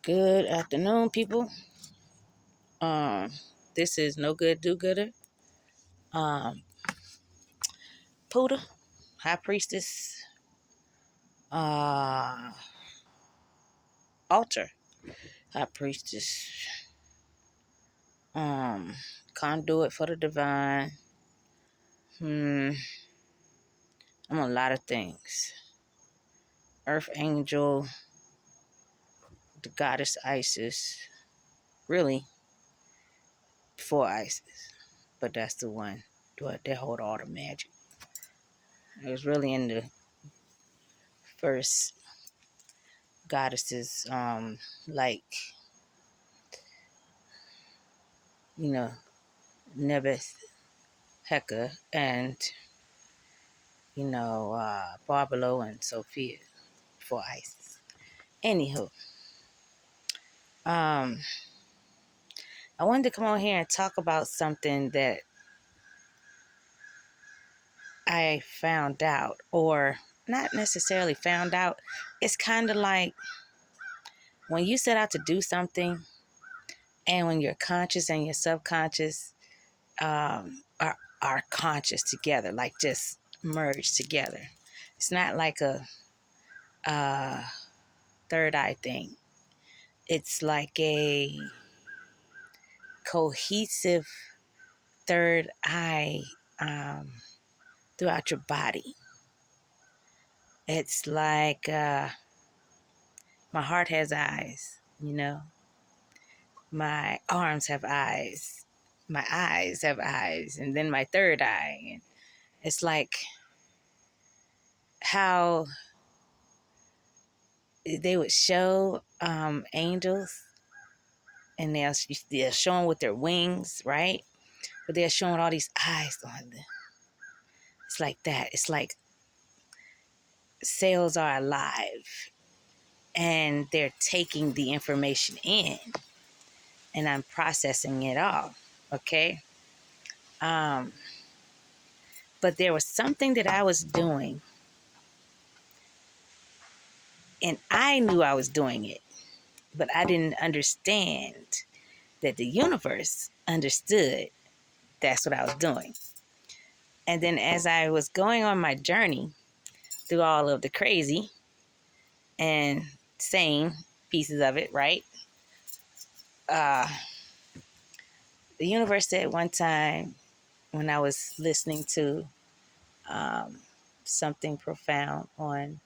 Good afternoon, people. This is No Good Do Gooder. Um, Puda, High Priestess, Altar, High Priestess, Conduit for the Divine. I'm a lot of things. Earth Angel, the Goddess Isis. Really, before Isis, but that's the one that hold all the magic. It was really in the first goddesses, like you know Nebeth, Hecka, and Barbalo and Sophia for Isis. Anywho, um, I wanted to come on here and talk about something that I found out, or not necessarily found out. It's kind of like when you set out to do something, and when your conscious and your subconscious are conscious together, like just merged together. It's not like a third eye thing. It's like a cohesive third eye throughout your body. It's like my heart has eyes, my arms have eyes, my eyes have eyes, and then my third eye. And it's like how they would show angels, and they're showing with their wings, right? But they're showing all these eyes on them. It's like that. It's like cells are alive and they're taking the information in, and I'm processing it all. Okay. But there was something that I was doing, and I knew I was doing it, but I didn't understand that the universe understood that's what I was doing. And then as I was going on my journey through all of the crazy and sane pieces of it, right? Uh, the universe said one time when I was listening to um, something profound on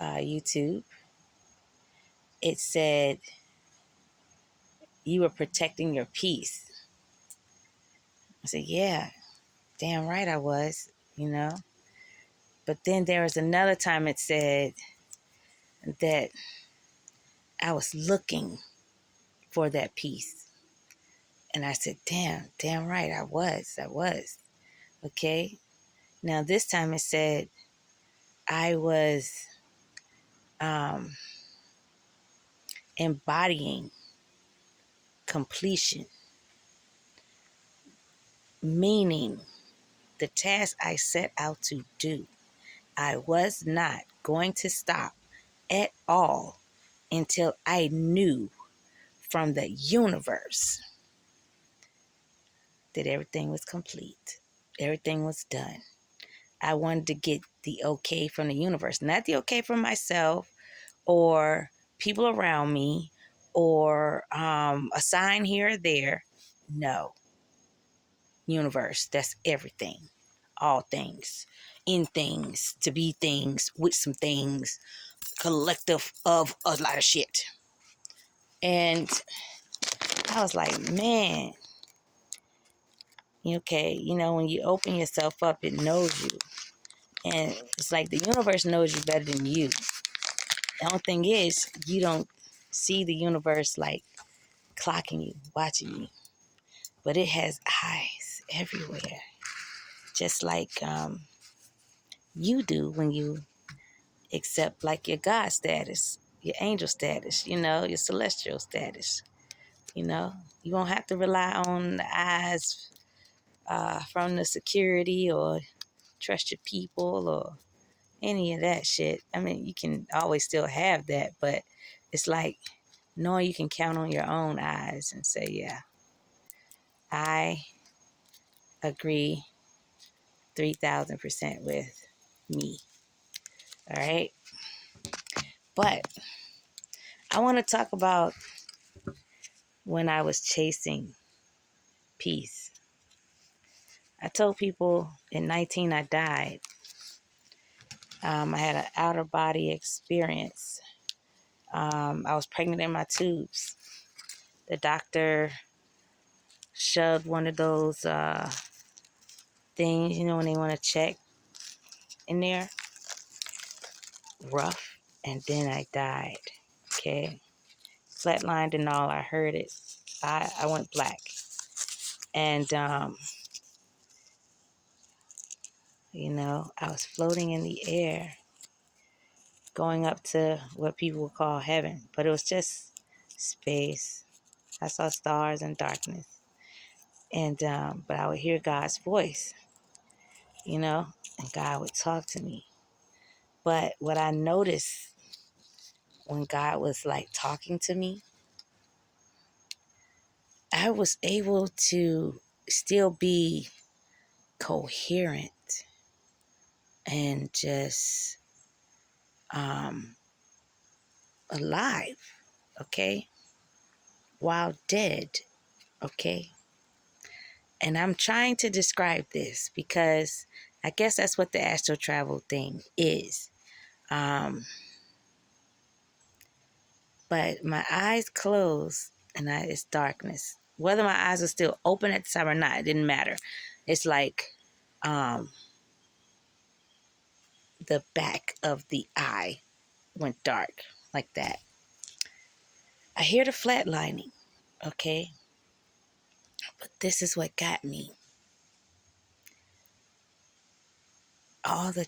YouTube, it said, you were protecting your peace. I said, yeah, damn right I was, you know. But then there was another time it said that I was looking for that peace. And I said, damn right I was. Okay. Now this time it said I was embodying completion, meaning the task I set out to do, I was not going to stop at all until I knew from the universe that everything was complete. Everything was done. I wanted to get the okay from the universe, not the okay from myself or people around me or a sign here or there. No. Universe, that's everything. All things. In things. To be things. With some things. Collective of a lot of shit. And I was like, man, okay, when you open yourself up, it knows you. And it's like the universe knows you better than you. The only thing is, you don't see the universe like clocking you, watching you. But it has eyes everywhere. Just like you do when you accept like your God status, your angel status, your celestial status. You won't have to rely on the eyes from the security or trust your people or any of that shit. I mean, you can always still have that, but it's like knowing you can count on your own eyes and say, yeah, I agree 3,000% with me. All right. But I want to talk about when I was chasing peace. I told people in 19 I died. I had an outer body experience. I was pregnant in my tubes. The doctor shoved one of those things, when they want to check in there, rough, and then I died. Okay, flatlined and all. I heard it. I went black, and I was floating in the air, going up to what people would call heaven, but it was just space. I saw stars and darkness, and but I would hear God's voice, and God would talk to me. But what I noticed when God was like talking to me, I was able to still be coherent and just alive, okay, while dead, okay. And I'm trying to describe this because I guess that's what the astral travel thing is. Um, but my eyes closed and it's darkness. Whether my eyes were still open at the time or not, it didn't matter. It's like um, the back of the eye went dark like that. I hear the flatlining, okay? But this is what got me. All the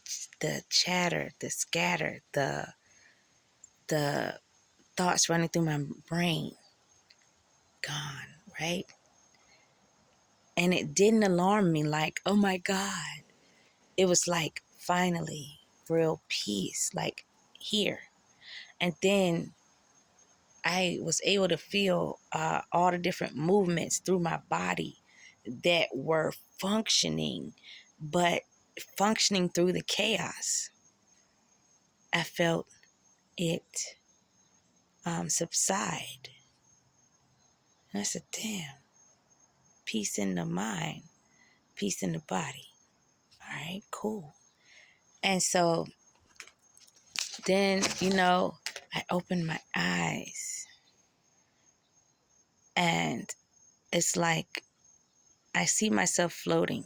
chatter, the scatter, the thoughts running through my brain, gone, right? And it didn't alarm me like, oh my God. It was like, finally, real peace, like here. And then I was able to feel all the different movements through my body that were functioning, but functioning through the chaos. I felt it subside. And I said, damn, peace in the mind, peace in the body. All right, cool. And so then, I opened my eyes and it's like I see myself floating.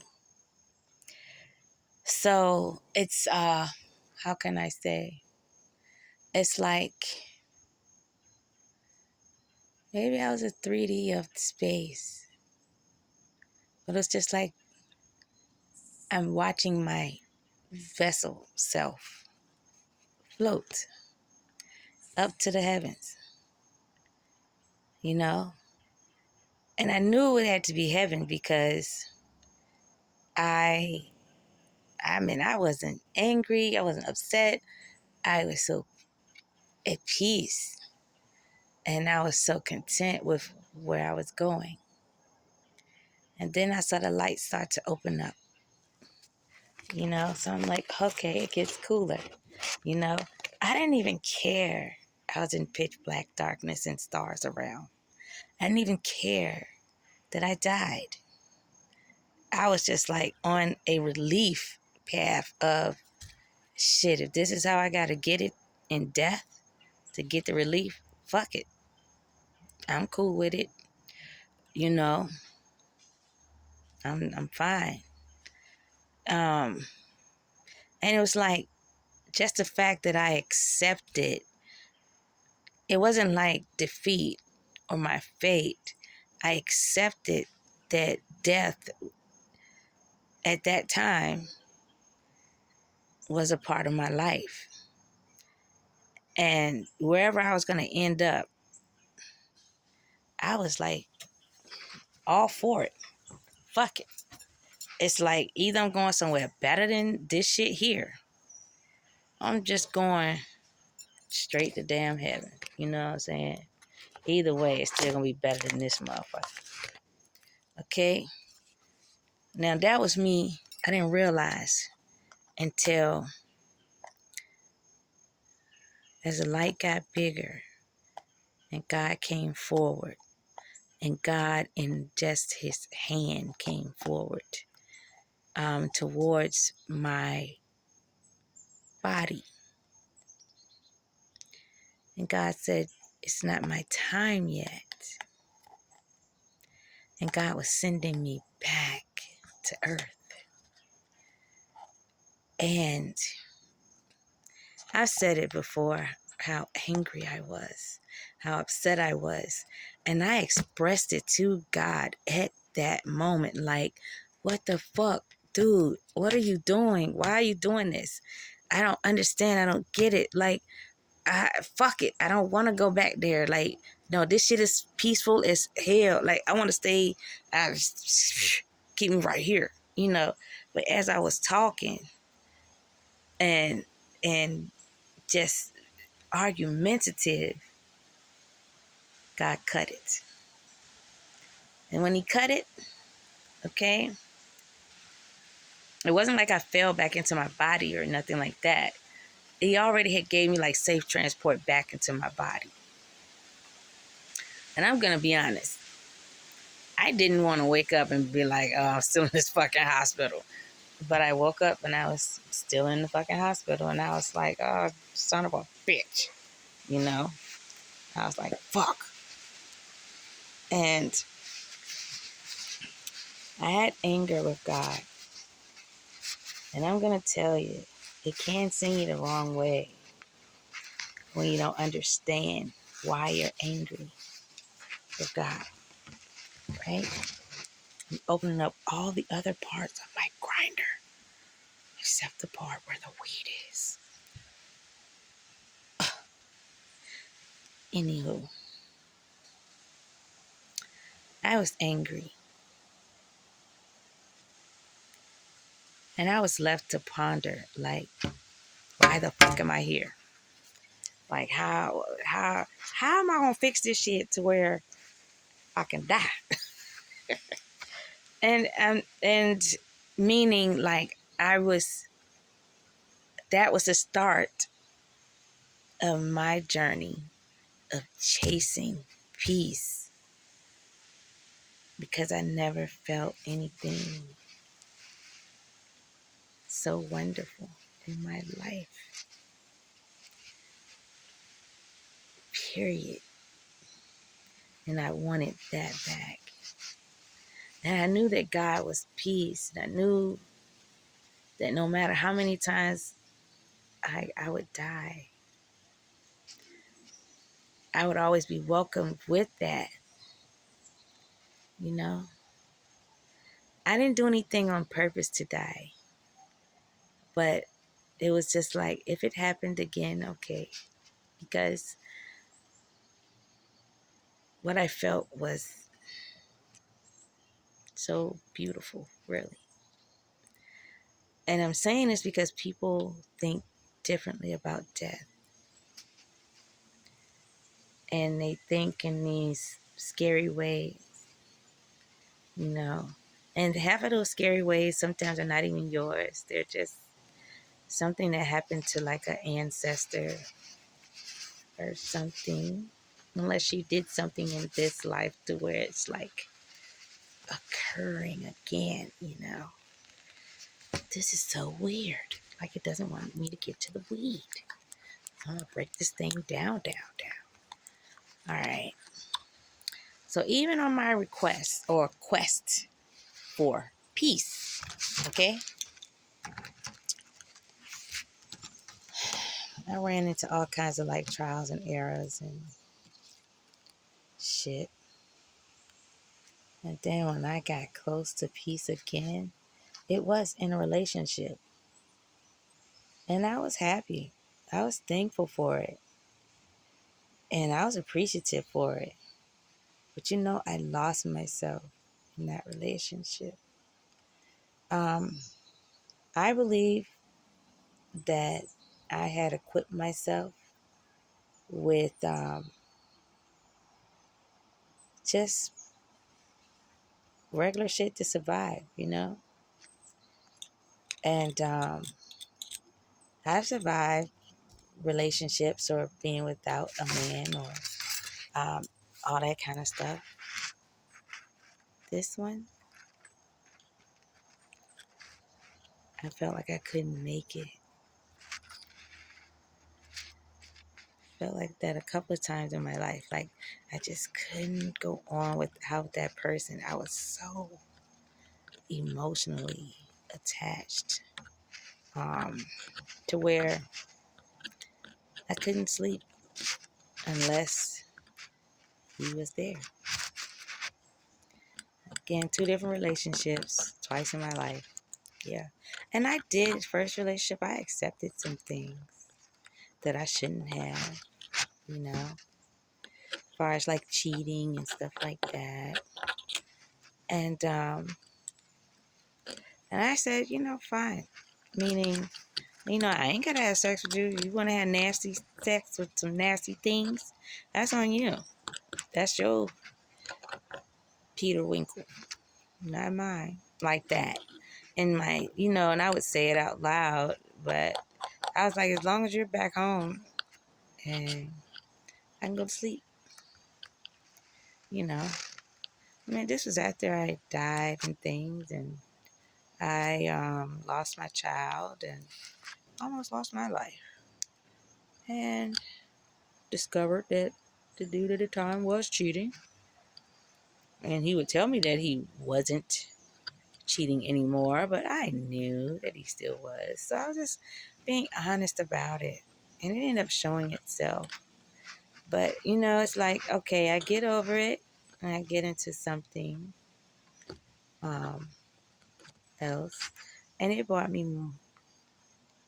So it's, how can I say? It's like maybe I was a 3D of space, but it's just like I'm watching my vessel self float up to the heavens, you know? And I knew it had to be heaven because I I wasn't angry, I wasn't upset. I was so at peace and I was so content with where I was going. And then I saw the lights start to open up, So I'm like, okay, it gets cooler, you know? I didn't even care. I was in pitch black darkness and stars around. I didn't even care that I died. I was just like on a relief path of shit. If this is how I got to get it in death to get the relief, fuck it. I'm cool with it. You know, I'm fine. Um, and it was like just the fact that I accepted. It wasn't like defeat or my fate. I accepted that death at that time was a part of my life. And wherever I was going to end up, I was like all for it. Fuck it. It's like either I'm going somewhere better than this shit here. I'm just going straight to damn heaven. You know what I'm saying? Either way, it's still gonna be better than this motherfucker. Okay? Now that was me. I didn't realize until as the light got bigger and God came forward and God in just his hand came forward towards my body. And God said, it's not my time yet. And God was sending me back to earth. And I've said it before, how angry I was, how upset I was. And I expressed it to God at that moment. Like, what the fuck? Dude, what are you doing? Why are you doing this? I don't understand. I don't get it. Like, fuck it. I don't want to go back there. Like, no, this shit is peaceful as hell. Like, I want to stay, keep me right here, you know. But as I was talking and just argumentative, God cut it. And when he cut it, okay, it wasn't like I fell back into my body or nothing like that. He already had gave me like safe transport back into my body. And I'm going to be honest. I didn't want to wake up and be like, oh, I'm still in this fucking hospital. But I woke up and I was still in the fucking hospital. And I was like, oh, son of a bitch. You know? I was like, fuck. And I had anger with God. And I'm going to tell you, it can send you the wrong way when you don't understand why you're angry with God, right? I'm opening up all the other parts of my grinder, except the part where the weed is. Anywho, I was angry. And I was left to ponder, like, why the fuck am I here? Like, how am I gonna fix this shit to where I can die? And meaning, like, that was the start of my journey of chasing peace, because I never felt anything so wonderful in my life. Period. And I wanted that back. And I knew that God was peace. And I knew that no matter how many times I would die, I would always be welcomed with that, you know? I didn't do anything on purpose to die, but it was just like, if it happened again, okay. Because what I felt was so beautiful, really. And I'm saying this because people think differently about death. And they think in these scary ways, you know. And half of those scary ways sometimes are not even yours. They're just something that happened to like an ancestor or something. Unless she did something in this life to where it's like occurring again, you know. This is so weird. Like, it doesn't want me to get to the weed. I'm going to break this thing down. All right. So even on my request or quest for peace, okay, I ran into all kinds of like trials and errors and shit. And then when I got close to peace again, it was in a relationship. And I was happy. I was thankful for it. And I was appreciative for it. But you know, I lost myself in that relationship. I believe that I had equipped myself with just regular shit to survive, you know? And I've survived relationships or being without a man or all that kind of stuff. This one, I felt like I couldn't make it. Felt like that a couple of times in my life. Like I just couldn't go on without that person. I was so emotionally attached to where I couldn't sleep unless he was there. Again, 2 different relationships, twice in my life. Yeah. And I did, first relationship, I accepted some things that I shouldn't have, you know, as far as like cheating and stuff like that. And I said, fine. Meaning, I ain't gotta have sex with you. You wanna have nasty sex with some nasty things? That's on you. That's your Peter Winkle, not mine. Like that. And and I would say it out loud, but I was like, as long as you're back home and I can go to sleep, you know. I mean, this was after I died and things, and I lost my child and almost lost my life. And discovered that the dude at the time was cheating. And he would tell me that he wasn't cheating anymore, but I knew that he still was. So I was just being honest about it. And it ended up showing itself. But, it's like, okay, I get over it and I get into something um, else. And it brought me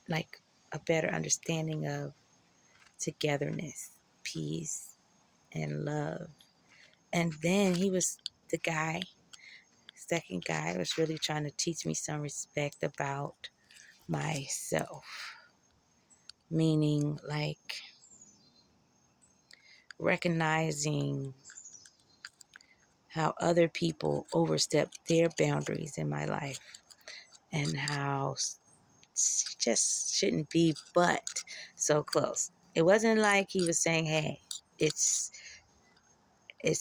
like a better understanding of togetherness, peace, and love. And then he was the second guy was really trying to teach me some respect about myself. Meaning, like, recognizing how other people overstep their boundaries in my life and how it just shouldn't be but so close. It wasn't like he was saying, hey, it's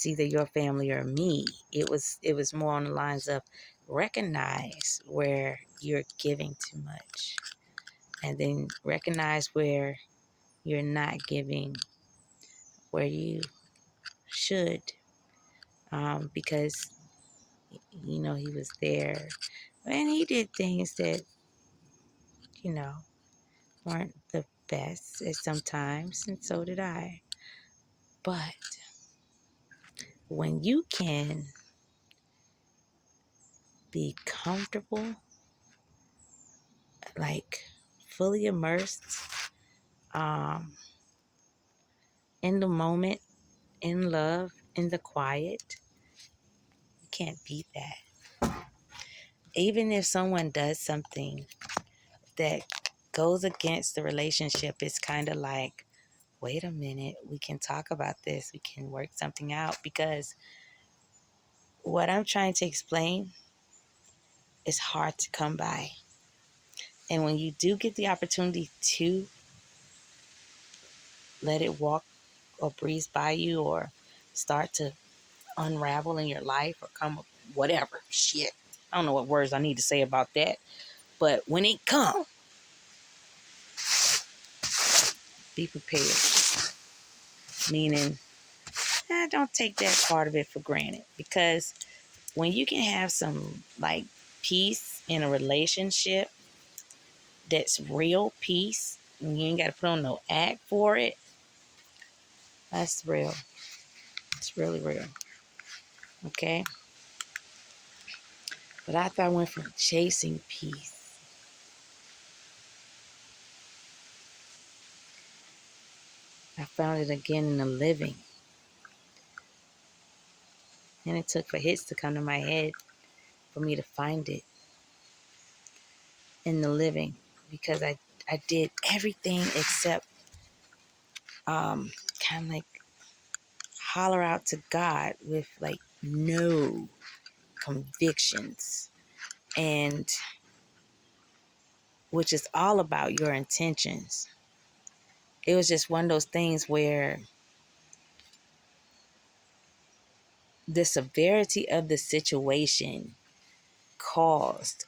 either your family or me. It was more on the lines of recognize where you're giving too much and then recognize where you're not giving where you should, because he was there and he did things that you know weren't the best at sometimes, and so did I. But when you can be comfortable, like fully immersed um, in the moment, in love, in the quiet, you can't beat that. Even if someone does something that goes against the relationship, it's kind of like, wait a minute, we can talk about this, we can work something out, because what I'm trying to explain is hard to come by. And when you do get the opportunity to let it walk or breeze by you or start to unravel in your life or come up, whatever, shit. I don't know what words I need to say about that. But when it comes, be prepared. Meaning, don't take that part of it for granted. Because when you can have some, like, peace in a relationship that's real peace, and you ain't got to put on no act for it, that's real. It's really real. Okay? But after I went from chasing peace, I found it again in the living. And it took for hits to come to my head for me to find it in the living. Because I did everything except kind of like holler out to God with like no convictions, and which is all about your intentions. It was just one of those things where the severity of the situation caused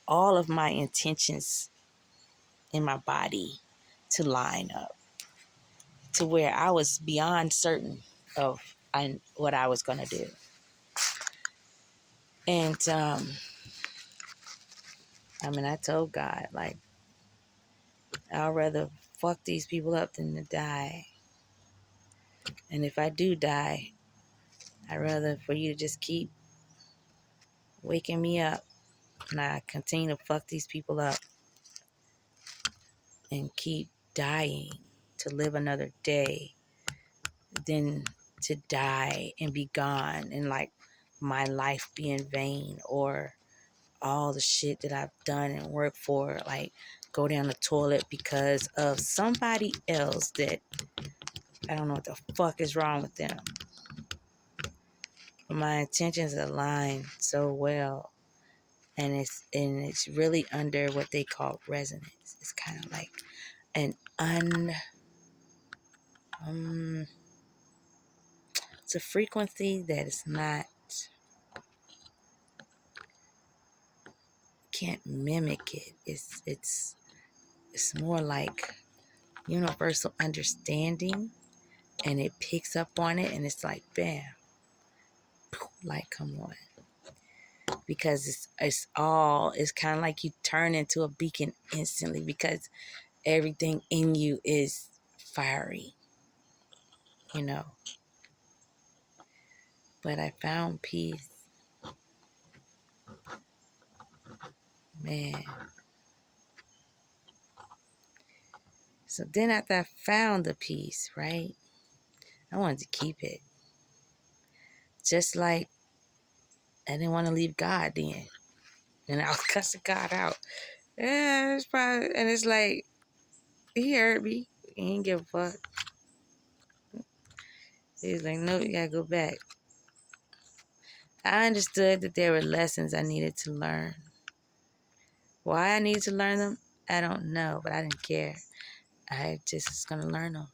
all of my intentions in my body to line up to where I was beyond certain of what I was going to do. And I told God, like, I'd rather fuck these people up than to die. And if I do die, I'd rather for you to just keep waking me up and I continue to fuck these people up and keep dying to live another day than to die and be gone and like my life be in vain, or all the shit that I've done and worked for, like, go down the toilet because of somebody else that I don't know what the fuck is wrong with them. But my intentions align so well, and it's really under what they call resonance. It's kind of like an it's a frequency that is not, can't mimic it. It's more like universal understanding, and it picks up on it, and it's like bam, like come on, because it's kind of like you turn into a beacon instantly because everything in you is fiery, you know. But I found peace, man. So then after I found the peace, right, I wanted to keep it. Just like I didn't want to leave God then. And I was cussing God out. Yeah, it's probably, and it's like, he heard me. He didn't give a fuck. He was like, no, you gotta go back. I understood that there were lessons I needed to learn. Why I needed to learn them, I don't know, but I didn't care. I just was gonna learn them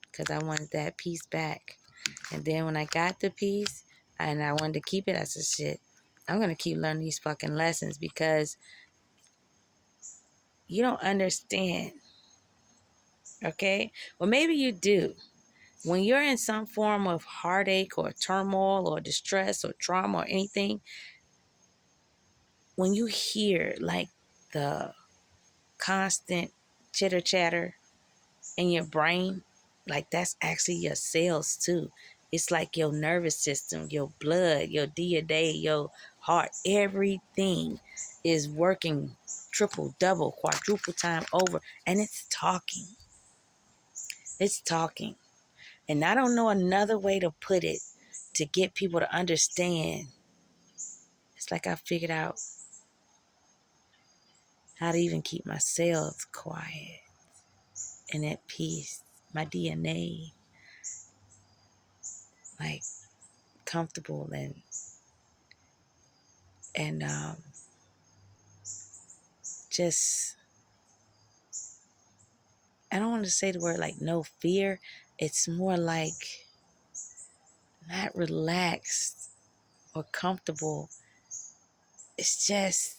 because I wanted that peace back. And then when I got the peace and I wanted to keep it, I said, shit, I'm gonna keep learning these fucking lessons because you don't understand. Okay? Well, maybe you do. When you're in some form of heartache or turmoil or distress or trauma or anything, when you hear like the constant chitter chatter in your brain, like that's actually your cells too. It's like your nervous system, your blood, your day, your heart, everything is working triple, double, quadruple time over, and it's talking. It's talking. And I don't know another way to put it to get people to understand. It's like I figured out how to even keep my cells quiet and at peace. My DNA, like, comfortable and just, I don't want to say the word like no fear. It's more like not relaxed or comfortable. It's just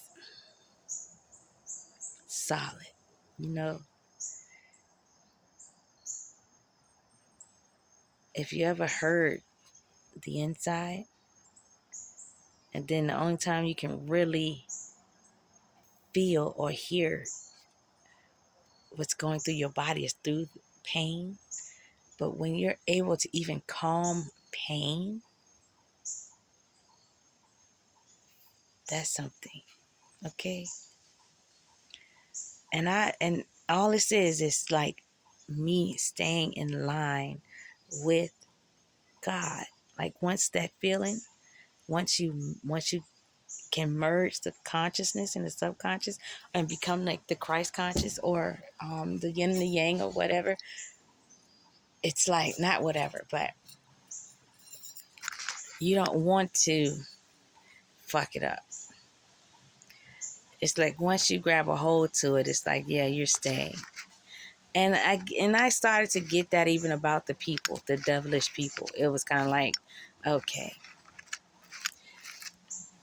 solid, you know. If you ever heard the inside, and then the only time you can really feel or hear what's going through your body is through pain. But when you're able to even calm pain, that's something. Okay? And all this is like me staying in line with God. Like once that feeling, once you can merge the consciousness and the subconscious and become like the Christ conscious, or the yin and the yang or whatever, it's like not whatever, but you don't want to fuck it up. It's like once you grab a hold to it, it's like, yeah, you're staying. And I started to get that even about the people, the devilish people. It was kind of like, okay,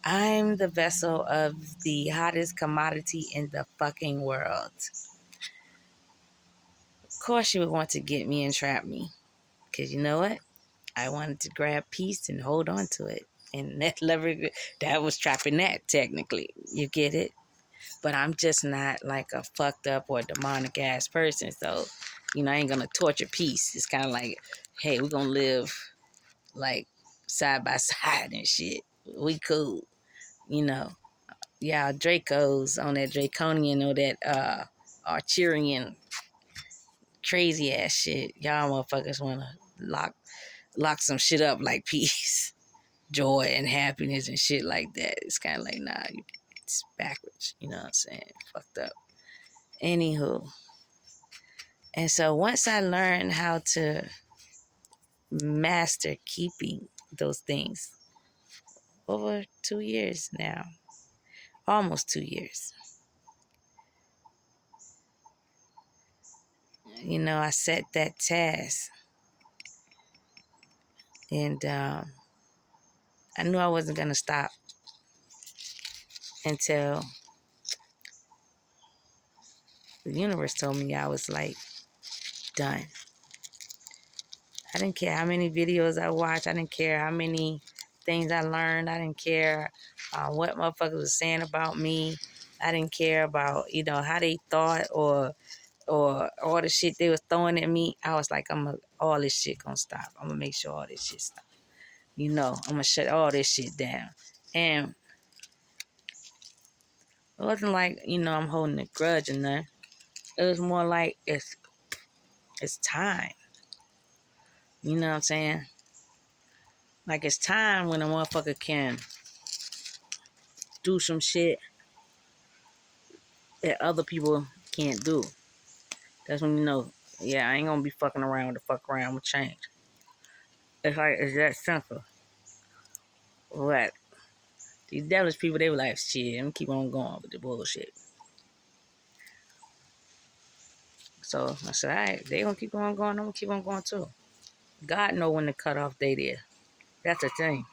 I'm the vessel of the hottest commodity in the fucking world. Of course you would want to get me and trap me. Because you know what? I wanted to grab peace and hold on to it. And that was trapping that, technically. You get it? But I'm just not like a fucked up or demonic ass person. So, I ain't going to torture peace. It's kind of like, hey, we're going to live like side by side and shit. We cool. You know. Y'all Dracos on that Draconian or that Arturian crazy ass shit. Y'all motherfuckers want to lock some shit up like peace, joy, and happiness and shit like that. It's kind of like, nah, it's backwards. You know what I'm saying? Fucked up. Anywho. And so once I learned how to master keeping those things over 2 years now, almost 2 years, I set that task. And I knew I wasn't going to stop until the universe told me I was like done. I didn't care how many videos I watched. I didn't care how many things I learned. I didn't care what motherfuckers was saying about me. I didn't care about, how they thought or all the shit they was throwing at me. I was like, all this shit gonna stop. I'm gonna make sure all this shit stop. I'm gonna shut all this shit down. And it wasn't like, I'm holding a grudge or nothing. It was more like it's time. You know what I'm saying? Like it's time when a motherfucker can do some shit that other people can't do. That's when yeah, I ain't gonna be fucking around with the fuck around with change. It's that simple. But these devilish people, they were like, shit, I'm keep on going with the bullshit. So I said, all right, they gonna keep on going, I'm gonna keep on going too. God know when the cutoff date is. That's the thing.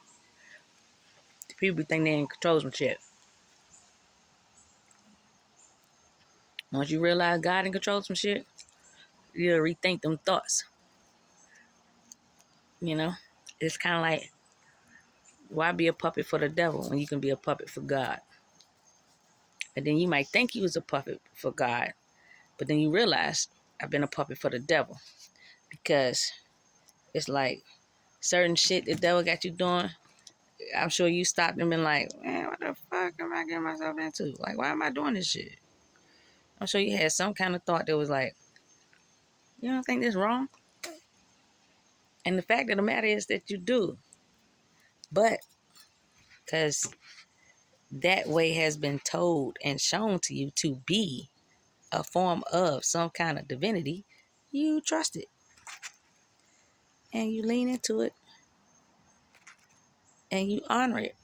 People think they in control some shit. Once you realize God in control some shit, you'll rethink them thoughts. It's kind of like, why be a puppet for the devil when you can be a puppet for God? And then you might think you was a puppet for God, but then you realize I've been a puppet for the devil, because it's like certain shit the devil got you doing. I'm sure you stopped and been like, man, what the fuck am I getting myself into? Like, why am I doing this shit? I'm sure you had some kind of thought that was like, you don't think this wrong? And the fact of the matter is that you do. But because that way has been told and shown to you to be a form of some kind of divinity, you trust it. And you lean into it. And you honor it.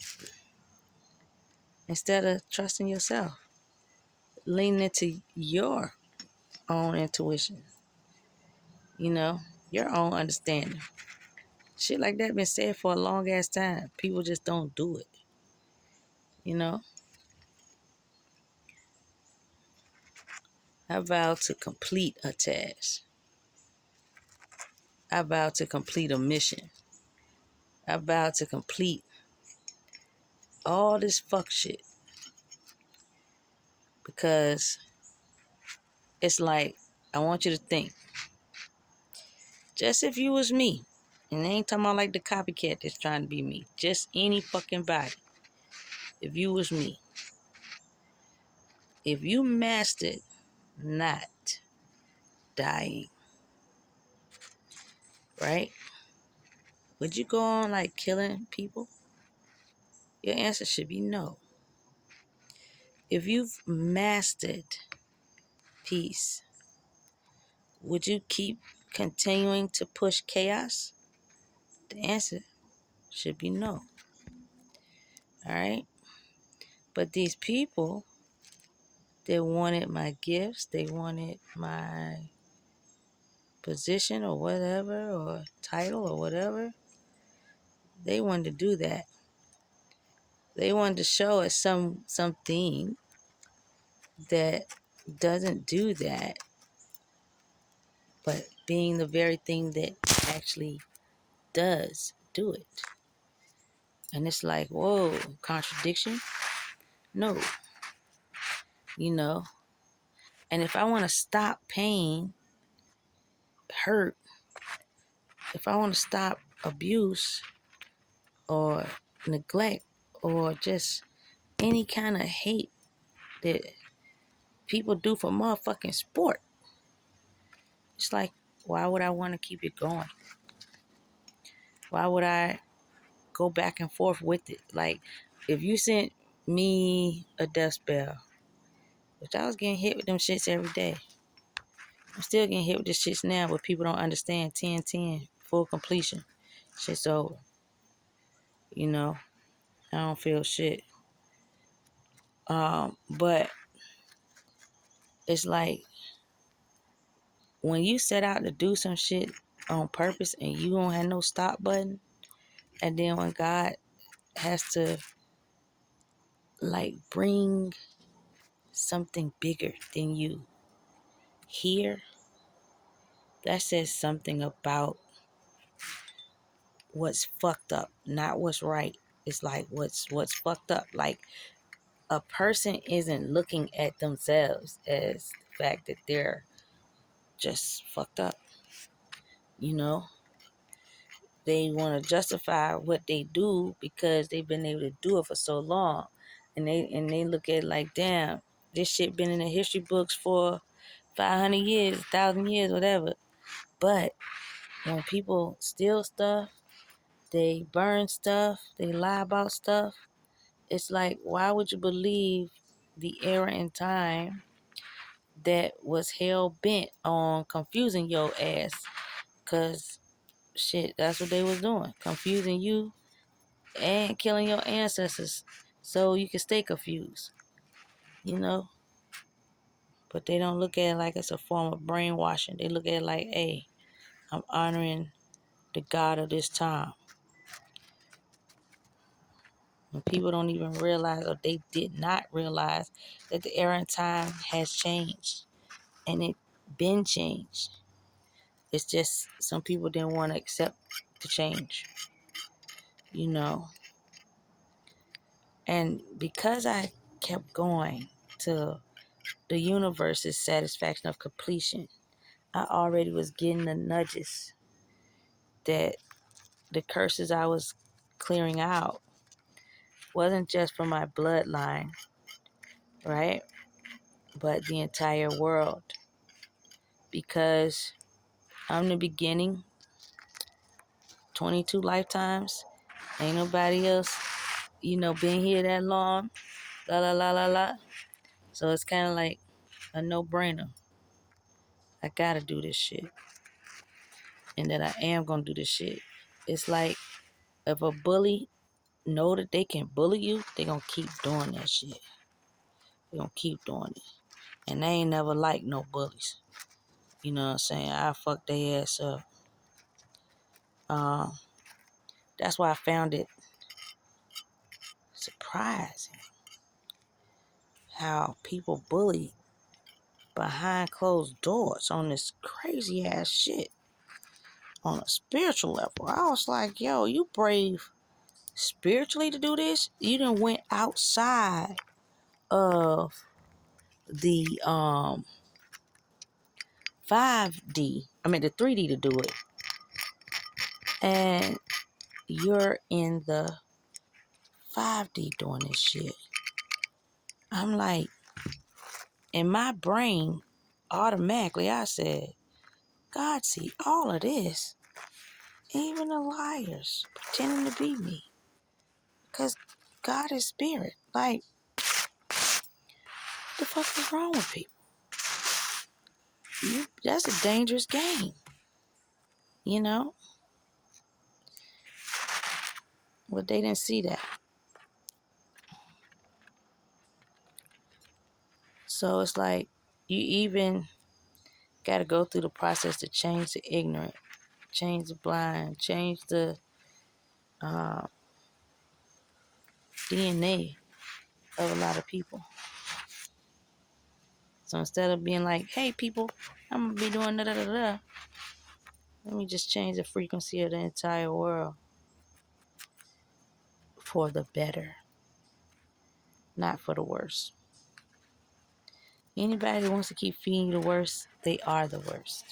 Instead of trusting yourself. Leaning into your own intuition. Your own understanding. Shit like that been said for a long ass time. People just don't do it. I vow to complete a task. I vow to complete a mission. I vow to complete all this fuck shit. Because it's like, I want you to think, just if you was me, and they ain't talking about like the copycat that's trying to be me, just any fucking body. If you was me, if you mastered not dying, right? Would you go on like killing people? Your answer should be no. If you've mastered peace, would you keep continuing to push chaos? The answer should be no. All right? But these people, they wanted my gifts, they wanted my position or whatever, or title or whatever. They wanted to do that. They wanted to show us something that doesn't do that, but being the very thing that actually does do it. And it's like, whoa, contradiction? No, you know. And if I want to stop pain, hurt, if I want to stop abuse or neglect or just any kind of hate that people do for motherfucking sport, it's like, why would I want to keep it going? Why would I go back and forth with it? Like, if you sent me a death spell, which I was getting hit with them shits every day. I'm still getting hit with this shits now, but people don't understand 10-10, full completion. Shit's over. You know, I don't feel shit. But it's like when you set out to do some shit on purpose and you don't have no stop button, and then when God has to like bring something bigger than you here, that says something about what's fucked up, not what's right. It's like what's fucked up. Like, a person isn't looking at themselves as the fact that they're just fucked up. You know, they want to justify what they do because they've been able to do it for so long, and they look at it like, damn, this shit been in the history books for 500 years, 1,000 years, whatever. But when people steal stuff, they burn stuff, they lie about stuff, it's like, why would you believe the era in time that was hell bent on confusing your ass? Cause shit, that's what they was doing, confusing you and killing your ancestors so you can stay confused, you know. But they don't look at it like it's a form of brainwashing. They look at it like, hey, I'm honoring the God of this time. And people don't even realize, or they did not realize, that the era in time has changed, and it been changed. It's just some people didn't want to accept the change, you know. And because I kept going to the universe's satisfaction of completion, I already was getting the nudges that the curses I was clearing out wasn't just for my bloodline, right? But the entire world. Because I'm the beginning, 22 lifetimes. Ain't nobody else, been here that long. La la la la la. So it's kind of like a no-brainer. I gotta do this shit. And that I am gonna do this shit. It's like, if a bully know that they can bully you, they gonna keep doing that shit. They gonna keep doing it. And they ain't never liked no bullies. You know what I'm saying? I fuck their ass up. That's why I found it surprising how people bully behind closed doors on this crazy ass shit on a spiritual level. I was like, yo, you brave spiritually to do this? You done went outside of the 5D, the 3D to do it. And you're in the 5D doing this shit. I'm like, in my brain, automatically I said, God see all of this. Even the liars pretending to be me. Because God is spirit. Like, what the fuck is wrong with people? That's a dangerous game. You know? But they didn't see that. So it's like you even got to go through the process to change the ignorant, change the blind, change the uh, DNA of a lot of people. So instead of being like, hey, people, I'm going to be doing da da da da, let me just change the frequency of the entire world for the better, not for the worse. Anybody that wants to keep feeding you the worst, they are the worst.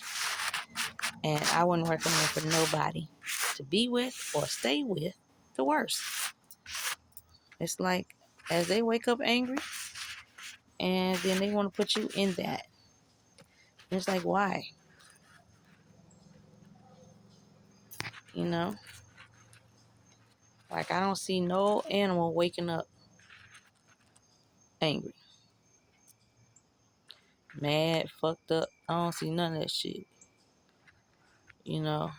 And I wouldn't recommend for nobody to be with or stay with the worst. It's like, as they wake up angry, and then they want to put you in that. It's like, why? You know? Like, I don't see no animal waking up angry, mad, fucked up. I don't see none of that shit. You know?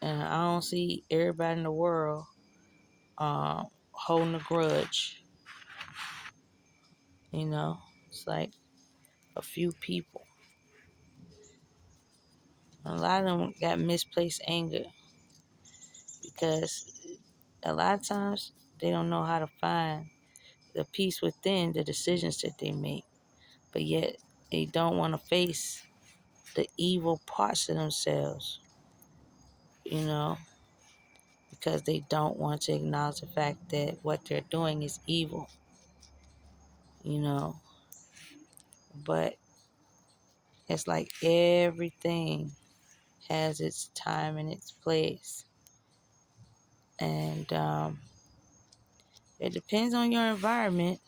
And I don't see everybody in the world holding a grudge. You know? It's like a few people. A lot of them got misplaced anger because a lot of times they don't know how to find the peace within the decisions that they make. But yet they don't want to face the evil parts of themselves, you know, because they don't want to acknowledge the fact that what they're doing is evil, you know. But it's like everything has its time and its place. And it depends on your environment.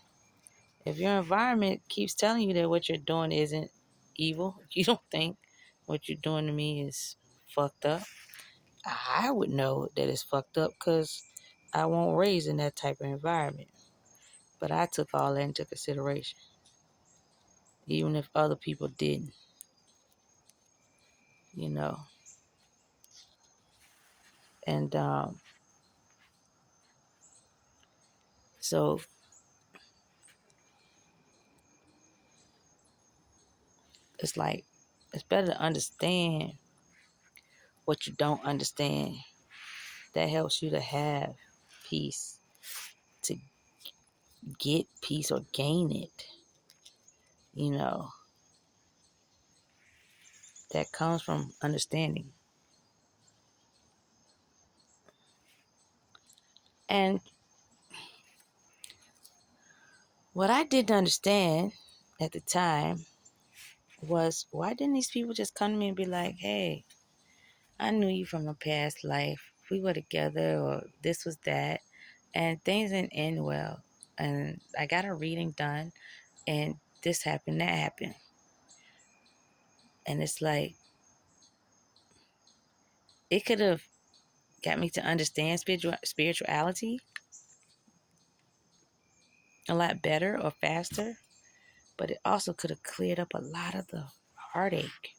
If your environment keeps telling you that what you're doing isn't evil, if you don't think what you're doing to me is fucked up, I would know that it's fucked up because I won't raise in that type of environment. But I took all that into consideration, even if other people didn't, you know. And so it's like, it's better to understand what you don't understand. That helps you to have peace, to get peace or gain it, you know. That comes from understanding. And what I didn't understand at the time was, why didn't these people just come to me and be like, hey, I knew you from a past life. We were together, or this was that. And things didn't end well. And I got a reading done, and this happened, that happened. And it's like, it could have got me to understand spirituality a lot better or faster. But it also could have cleared up a lot of the heartache,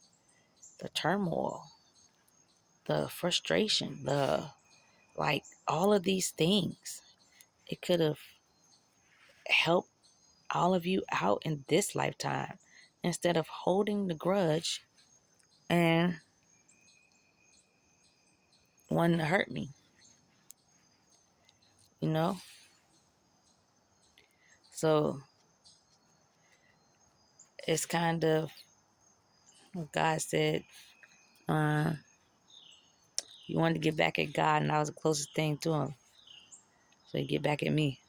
the turmoil, the frustration, the like all of these things. It could have helped all of you out in this lifetime instead of holding the grudge and wanting to hurt me, you know? So it's kind of, God said, uh, you wanted to get back at God, and I was the closest thing to him. So you get back at me.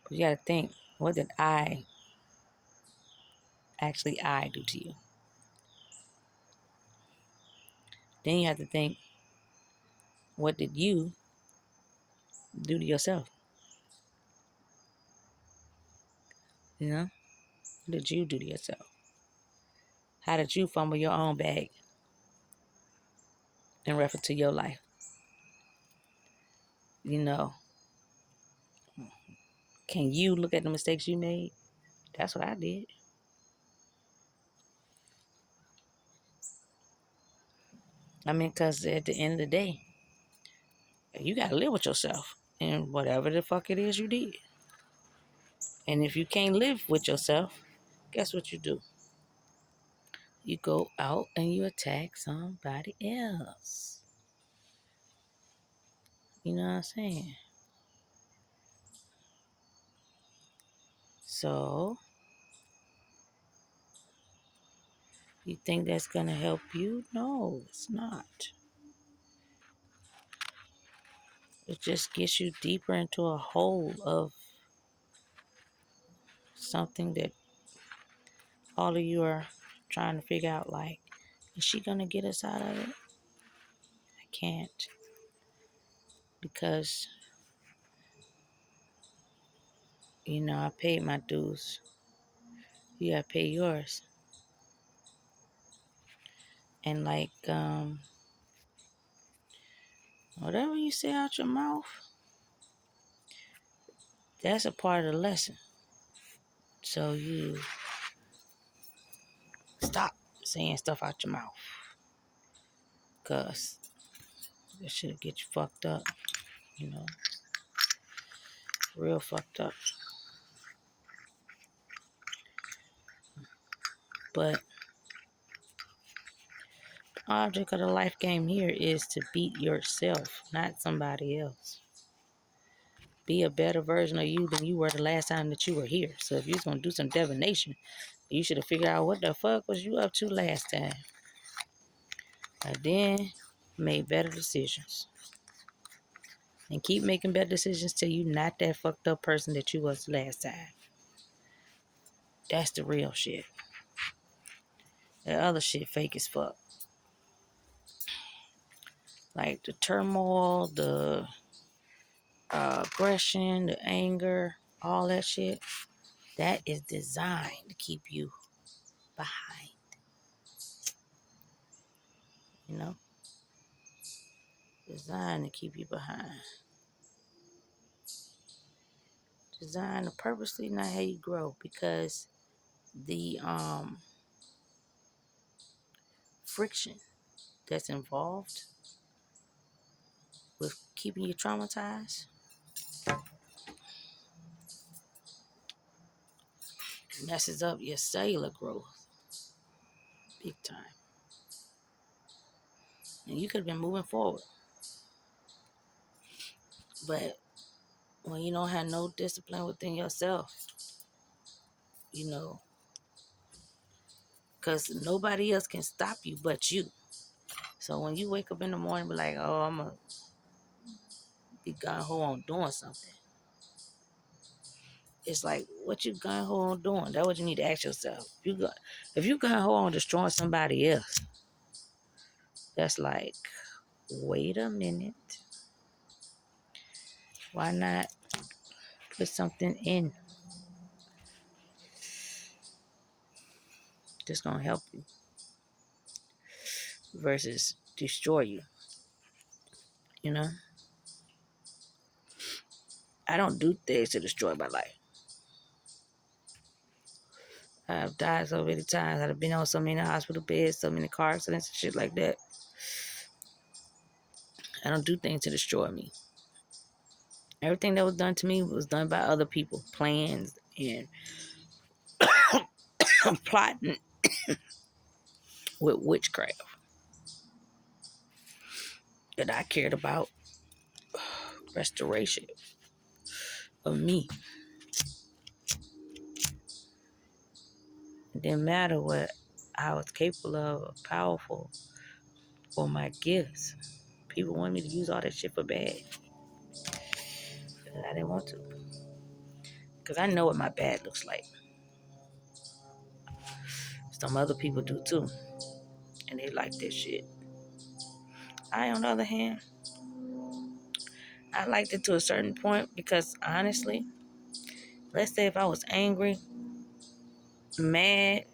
But you got to think, what did I do to you? Then you have to think, what did you do to yourself? You know? What did you do to yourself? How did you fumble your own bag in reference to your life? You know, can you look at the mistakes you made? That's what I did. I mean, because at the end of the day, You gotta live with yourself and whatever the fuck it is you did. And if you can't live with yourself, guess what you do? You go out and you attack somebody else. You know what I'm saying? So, you think that's gonna help you? No, it's not. It just gets you deeper into a hole of something that all of you are trying to figure out, like, is she gonna get us out of it? I can't. Because, I paid my dues. You gotta pay yours. And like, whatever you say out your mouth, that's a part of the lesson. So you stop saying stuff out your mouth. Cause that shit'll get you fucked up, real fucked up. But the object of the life game here is to beat yourself, not somebody else. Be a better version of you than you were the last time that you were here. So if you're gonna do some divination, you should have figured out what the fuck was you up to last time. And then make better decisions. And keep making better decisions till you not that fucked up person that you was last time. That's the real shit. The other shit fake as fuck. Like the turmoil, the aggression, the anger, all that shit. That is designed to keep you behind. You know? Designed to keep you behind. Designed to purposely not have you grow, because the friction that's involved with keeping you traumatized messes up your cellular growth big time. And you could have been moving forward. But when you don't have no discipline within yourself, because nobody else can stop you but you. So when you wake up in the morning and be like, oh, I'm going to be gung-ho on doing something. It's like, what you gung-ho on doing? That's what you need to ask yourself. If you gung-ho on destroying somebody else, that's like, wait a minute. Why not put something in that's going to help you versus destroy you? I don't do things to destroy my life. I've died so many times. I've been on so many hospital beds, so many car accidents and shit like that. I don't do things to destroy me. Everything that was done to me was done by other people. Plans and plotting with witchcraft that I cared about. Restoration of me. It didn't matter what I was capable of, or powerful, or my gifts. People wanted me to use all that shit for bad. And I didn't want to. Because I know what my bad looks like. Some other people do too. And they like this shit. I, on the other hand, I liked it to a certain point because honestly, let's say if I was angry, mad,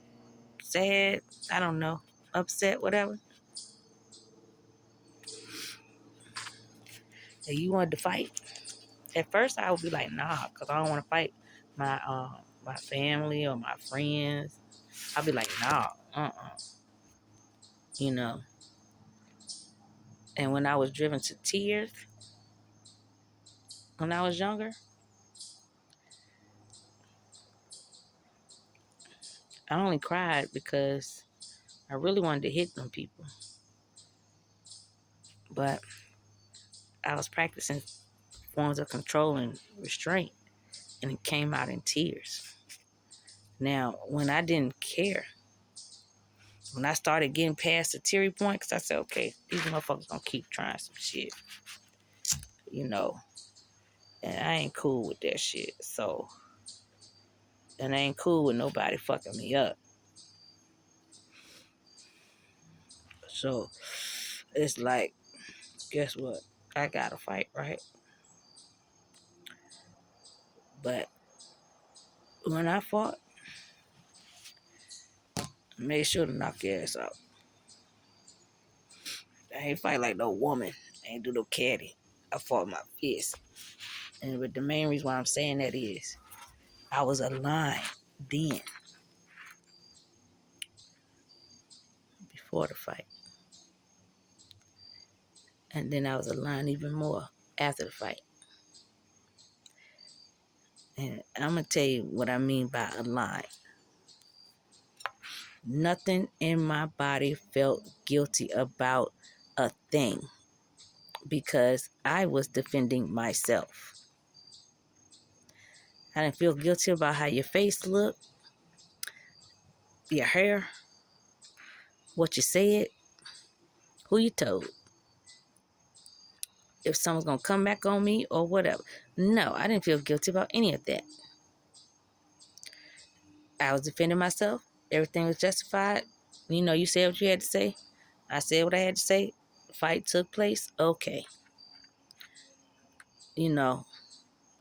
sad, I don't know, upset, whatever, and you wanted to fight, at first I would be like, nah, because I don't want to fight my family or my friends. I'd be like, nah, you know. And when I was driven to tears, when I was younger, I only cried because I really wanted to hit them people. But I was practicing forms of control and restraint, and it came out in tears. Now, when I didn't care, when I started getting past the teary point, because I said, okay, these motherfuckers gonna keep trying some shit, you know, and I ain't cool with that shit. So, and I ain't cool with nobody fucking me up. So, it's like, guess what? I gotta fight, right? But when I fought, I made sure to knock your ass out. I ain't fight like no woman. I ain't do no caddy. I fought my fist. And but the main reason why I'm saying that is I was aligned then before the fight. And then I was aligned even more after the fight. And I'm going to tell you what I mean by aligned. Nothing in my body felt guilty about a thing because I was defending myself. I didn't feel guilty about how your face looked, your hair, what you said, who you told, if someone's going to come back on me or whatever. No, I didn't feel guilty about any of that. I was defending myself. Everything was justified. You know, you said what you had to say. I said what I had to say. Fight took place. Okay. You know,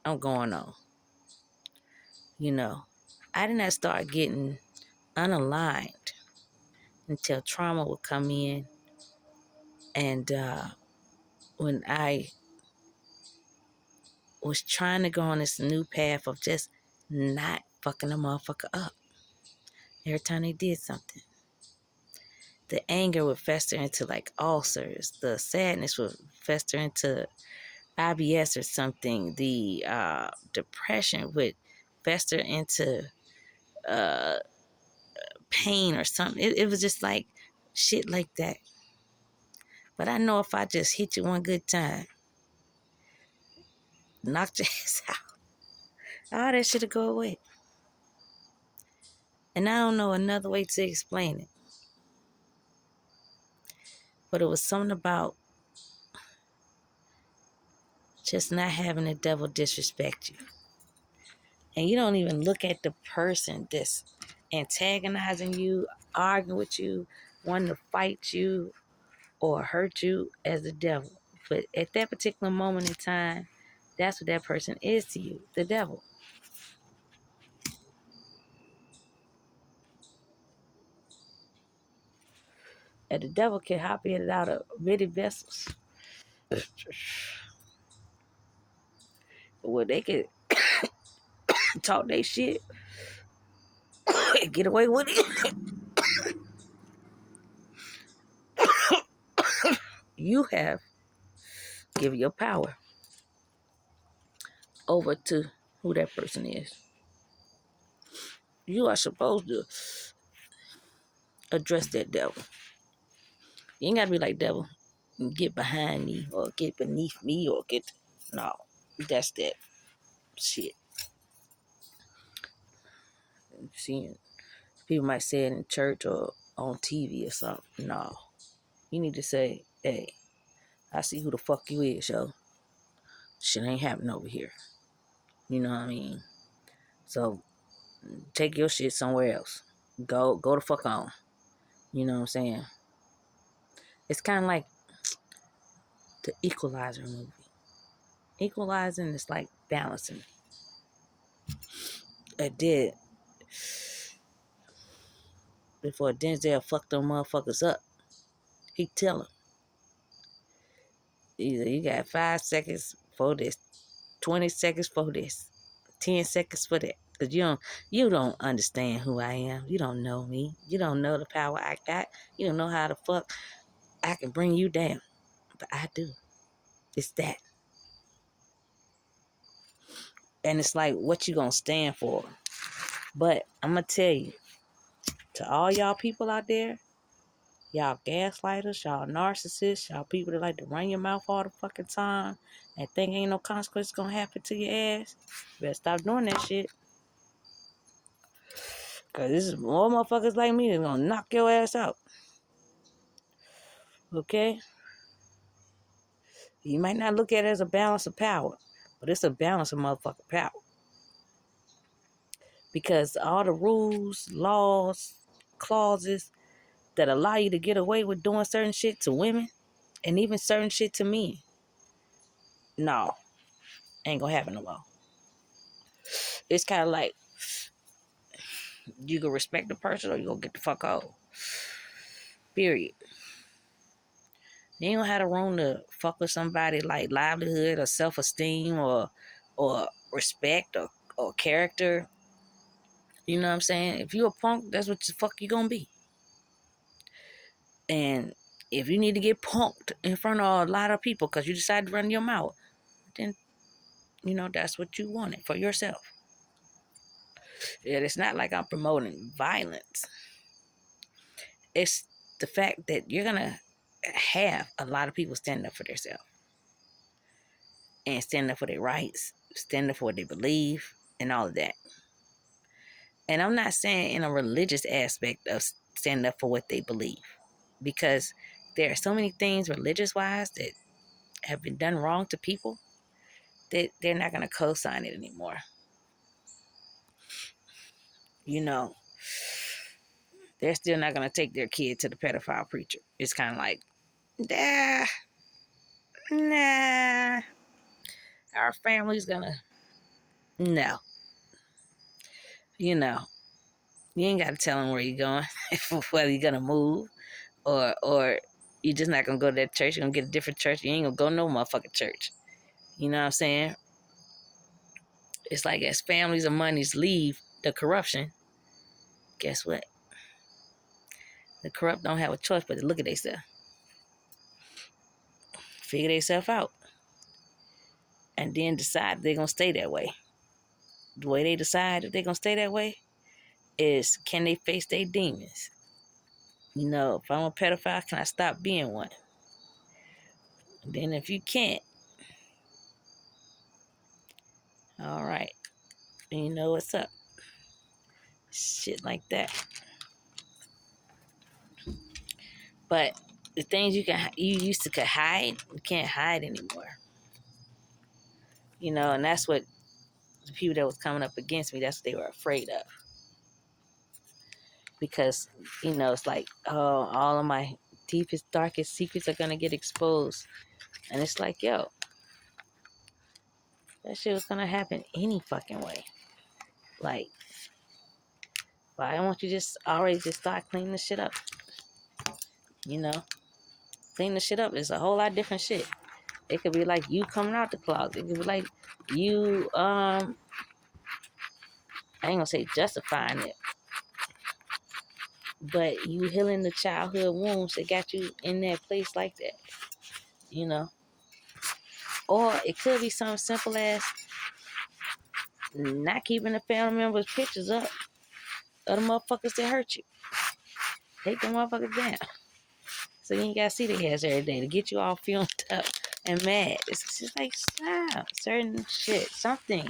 I'm going on. You know, I did not start getting unaligned until trauma would come in. And when I was trying to go on this new path of just not fucking a motherfucker up every time they did something. The anger would fester into like ulcers. The sadness would fester into IBS or something. The depression would fester into uh, pain or something. It was just like shit like that. But I know if I just hit you one good time, knocked your ass out, all that shit'll go away. And I don't know another way to explain it. But it was something about just not having the devil disrespect you. And you don't even look at the person that's antagonizing you, arguing with you, wanting to fight you or hurt you as the devil. But at that particular moment in time, that's what that person is to you, the devil. And the devil can hop in and out of many vessels. Well, they can talk their shit and get away with it. You have given your power over to who that person is. You are supposed to address that devil. You ain't got to be like, devil, get behind me or get beneath me or get... No, that's that shit. Seeing people might say it in church or on TV or something. No. You need to say, hey, I see who the fuck you is, yo. Shit ain't happening over here. You know what I mean? So take your shit somewhere else. Go the fuck on. You know what I'm saying? It's kind of like the Equalizer movie. Equalizing is like balancing. It did before Denzel fucked them motherfuckers up. He tell them, either you got 5 seconds for this, 20 seconds for this, 10 seconds for that. Because you don't understand who I am. You don't know me. You don't know the power I got. You don't know how the fuck I can bring you down. But I do. It's that. And it's like, what you gonna stand for? But I'm gonna tell you, to all y'all people out there, y'all gaslighters, y'all narcissists, y'all people that like to run your mouth all the fucking time and think ain't no consequences gonna happen to your ass, you better stop doing that shit. Cause this is more motherfuckers like me that's gonna knock your ass out. Okay? You might not look at it as a balance of power, but it's a balance of motherfucking power. Because all the rules, laws, clauses that allow you to get away with doing certain shit to women and even certain shit to men, no, ain't gonna happen no more. It's kind of like, you can respect the person or you gonna get the fuck out. Period. You ain't gonna have the room to fuck with somebody like livelihood or self-esteem or respect or character. You know what I'm saying? If you a punk, that's what the fuck you gonna be. And if you need to get punked in front of a lot of people because you decide to run your mouth, then, that's what you wanted for yourself. And it's not like I'm promoting violence. It's the fact that you're going to have a lot of people standing up for themselves and standing up for their rights, standing up for what they believe, and all of that. And I'm not saying in a religious aspect of standing up for what they believe, because there are so many things religious-wise that have been done wrong to people that they're not going to co-sign it anymore. They're still not going to take their kid to the pedophile preacher. It's kind of like, nah, our family's going to, no. You ain't got to tell them where you're going, whether you're going to move or you're just not going to go to that church. You're going to get a different church. You ain't going to go no motherfucking church. You know what I'm saying? It's like as families and monies leave the corruption, guess what? The corrupt don't have a choice but to look at themselves. Figure themselves out. And then decide they're going to stay that way. The way they decide if they're going to stay that way is, can they face their demons? If I'm a pedophile, can I stop being one? And then if you can't, all right, then you know what's up. Shit like that. But the things you used to could hide, you can't hide anymore. And that's what the people that was coming up against me, that's what they were afraid of. Because, it's like, oh, all of my deepest, darkest secrets are going to get exposed. And it's like, yo, that shit was going to happen any fucking way. Like, why don't you just already just start cleaning the shit up? Cleaning the shit up is a whole lot different shit. It could be like you coming out the closet. It could be like you, I ain't gonna say justifying it, but you healing the childhood wounds that got you in that place like that. Or it could be something simple as not keeping the family members' pictures up of the motherfuckers that hurt you. Take the motherfuckers down. So you ain't gotta see their ass every day to get you all fueled up and mad. It's just like, stop. Certain shit. Something.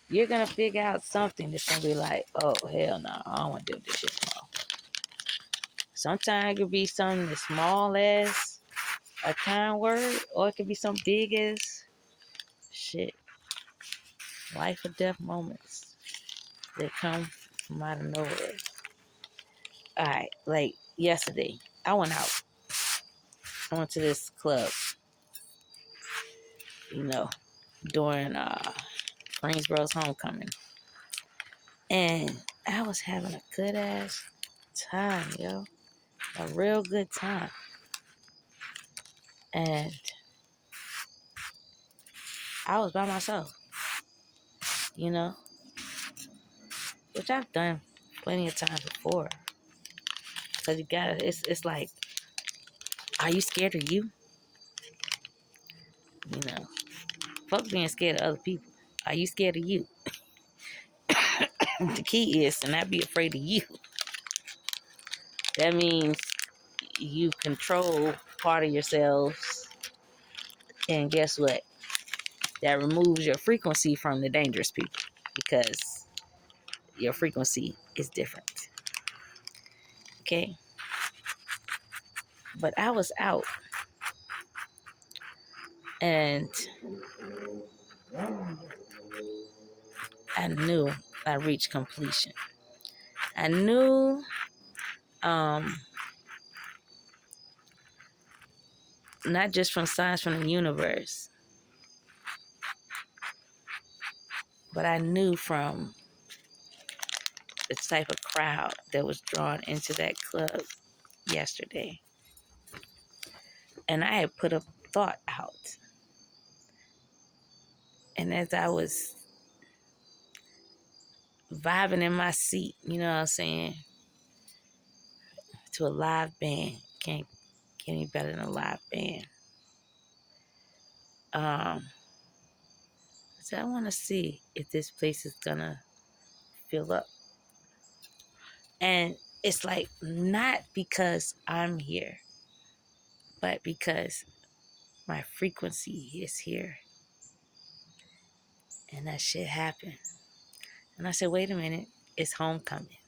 You're gonna figure out something that's gonna be like, oh, hell no, I don't wanna do this shit no more. Sometimes it could be something as small as a kind word, or it could be something big as shit. Life or death moments that come from out of nowhere. Alright, like yesterday, I went out. I went to this club, during Greensboro's homecoming. And I was having a good ass time, yo. A real good time. And I was by myself, you know, which I've done plenty of times before. Cause you gotta, it's like, are you scared of you? Fuck being scared of other people. Are you scared of you? The key is to not be afraid of you. That means you control part of yourselves. And guess what? That removes your frequency from the dangerous people because your frequency is different. Okay? But I was out and I knew I reached completion. I knew not just from signs from the universe, but I knew from the type of crowd that was drawn into that club yesterday. And I had put a thought out. And as I was vibing in my seat, you know what I'm saying, to a live band, can't get any better than a live band. So I want to see if this place is gonna fill up. And it's like not because I'm here, but because my frequency is here. And that shit happened. And I said, wait a minute, it's homecoming.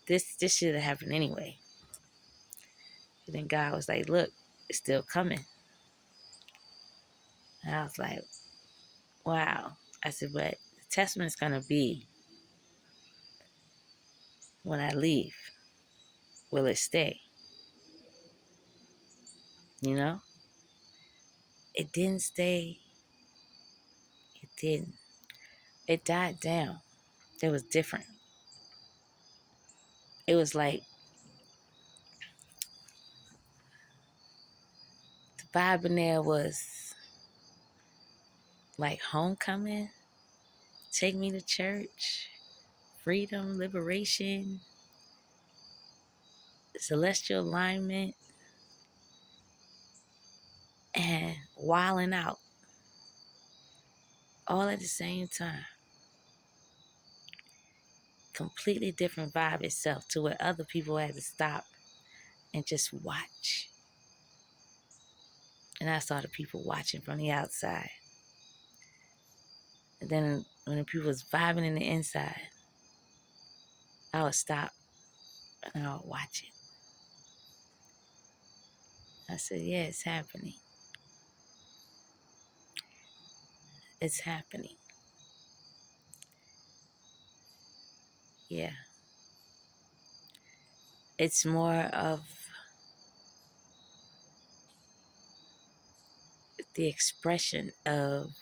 This should have happened anyway. And then God was like, look, it's still coming. And I was like, wow. I said, but the testament's gonna be when I leave. Will it stay? You know? It didn't stay. It didn't. It died down. It was different. It was like the vibe in there was like homecoming, take me to church, freedom, liberation, celestial alignment, and wilding out all at the same time. Completely different vibe itself to where other people had to stop and just watch. And I saw the people watching from the outside. And then when the people was vibing in the inside, I would stop and I would watch it. I said, yeah, it's happening. It's happening. Yeah. It's more of the expression of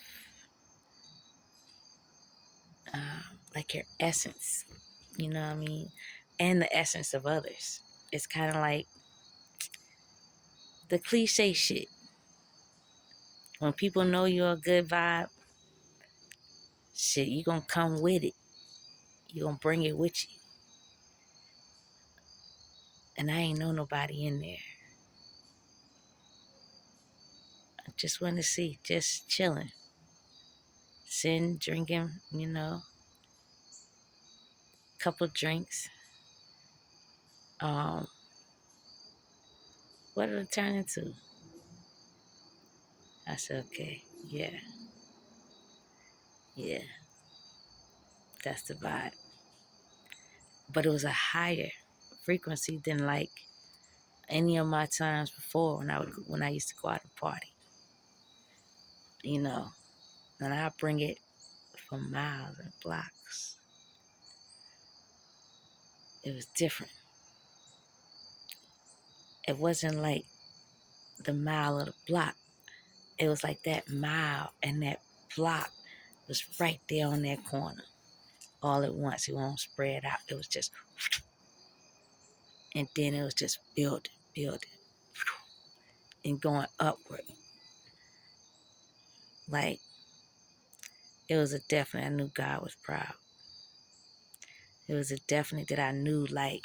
like your essence, you know what I mean? And the essence of others. It's kind of like the cliche shit. When people know you're a good vibe, shit, you gonna come with it. You gonna bring it with you. And I ain't know nobody in there. I just wanted to see, just chilling. Sitting, drinking, you know, couple drinks. Um, what did it turn into? I said, okay, yeah, that's the vibe. But it was a higher frequency than like any of my times before when I used to go out and party. You know, and I bring it for miles and blocks. It was different. It wasn't like the mile of the block. It was like that mile and that block was right there on that corner. All at once. It won't spread out. It was just, and then it was just building, and going upward. Like, it was a definite, I knew God was proud. It was a definite that I knew, like,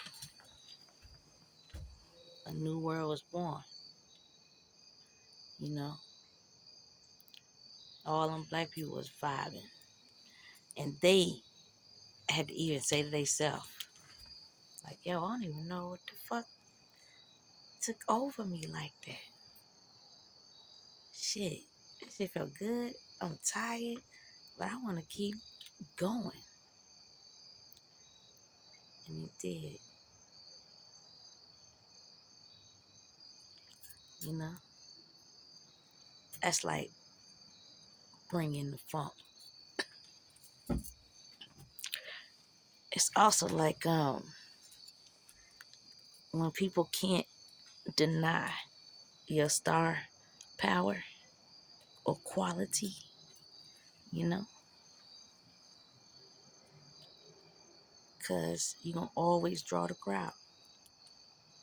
a new world was born. You know, all them black people was vibing. And they had to even say to themselves, like, yo, I don't even know what the fuck took over me like that. Shit, that shit felt good. I'm tired, but I want to keep going. And it did, you know? That's like bringing the funk. It's also like when people can't deny your star power or quality, you know? Because you're going to always draw the crowd.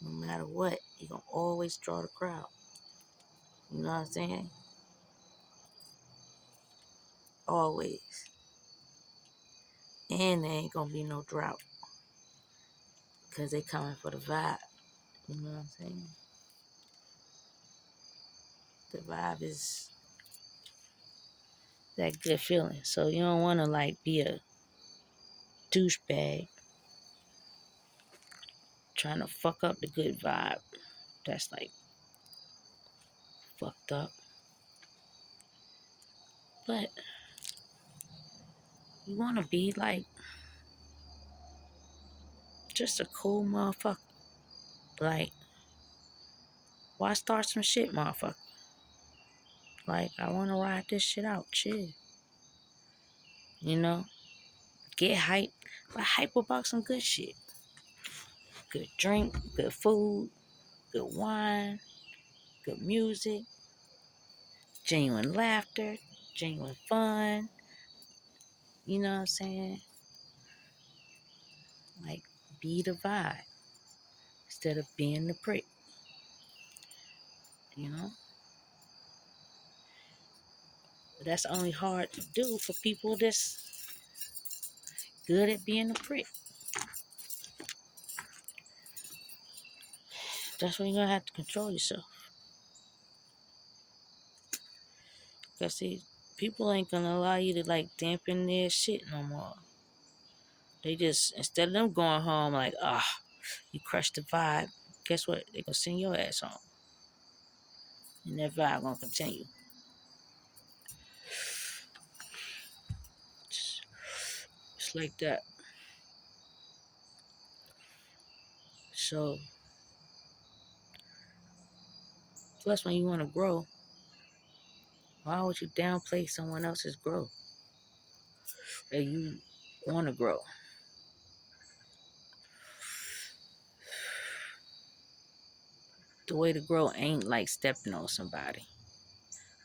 No matter what, you're going to always draw the crowd. You know what I'm saying? Always. And there ain't going to be no drought. Because they coming for the vibe. You know what I'm saying? The vibe is that good feeling. So you don't want to like be a douchebag trying to fuck up the good vibe. That's like fucked up. But you want to be like just a cool motherfucker. Like, why start some shit, motherfucker? Like, I want to ride this shit out. Chill. You know? Get hype. But hype about some good shit. Good drink, good food, good wine, good music, genuine laughter, genuine fun. You know what I'm saying? Like, be the vibe instead of being the prick. You know? But that's only hard to do for people that's good at being a prick. That's when you're going to have to control yourself. Because, see, people ain't going to allow you to, like, dampen their shit no more. They just, instead of them going home like, you crushed the vibe, guess what? They're going to send your ass home. And that vibe going to continue. It's like that. So, plus when you want to grow, why would you downplay someone else's growth? That you want to grow. The way to grow ain't like stepping on somebody.